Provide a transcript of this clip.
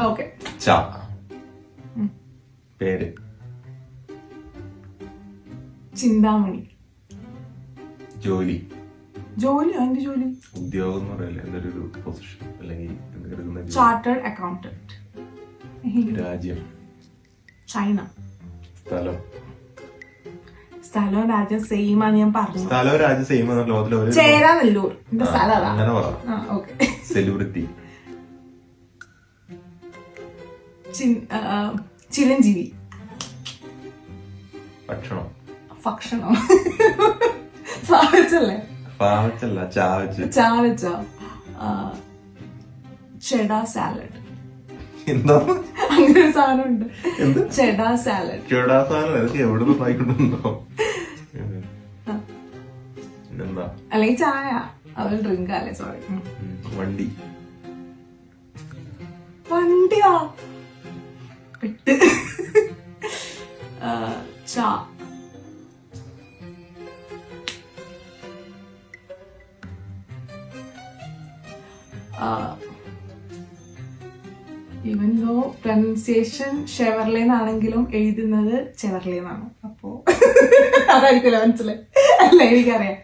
Okay. ച. പേര്. ചിന്താമണി. ജോലി. ജോലി എന്ത് ജോലി? ഉദ്യോഗം എന്ന് പറയില്ല, എന്തൊരു പൊസിഷൻ അല്ലെങ്കിൽ ചാർട്ടേഡ് അക്കൗണ്ടന്റ്. രാജ്യം. ചൈന. സ്ഥലം. സ്ഥലവും രാജ്യം സെയിം ആണ് ഞാൻ പറഞ്ഞു. സ്ഥലവും രാജ്യം സെയിം ആണ് ലോകത്തിലെ. ചേരാനല്ലൂർ എന്റെ സ്ഥലം. അങ്ങനെ പറ. ഓക്കെ. സെലിബ്രിറ്റി. ചിരഞ്ജീവി. ഭക്ഷണം. ഭക്ഷണം സാവച്ചല്ലേ? പാവച്ചല്ല, ചാവച്ച്. ചാവച്ച. ചെഡാ സാലഡ്. എന്താ അങ്ങനെ ഒരു സാധനം ഉണ്ട്. ചെഡാ സാലഡ്. ചെഡാ സാലഡ് എവിടെ വായിക്കൊണ്ടുണ്ടോ? എന്താ? അല്ലെങ്കിൽ ചായ. അത് ഡ്രിങ്ക് അല്ലേ? സോറി. വണ്ടി. വണ്ടിയാ? പെട്ട്. ചാ. ഈവൻ ദോ പ്രൊനൗൺസിയേഷൻ ഷെവർലേന്നാണെങ്കിലും എഴുതുന്നത് ചെവർലേന്നാണ്. അപ്പോ അതായിരിക്കുമല്ലോ മനസ്സിലായി. അല്ല, എനിക്കറിയാം.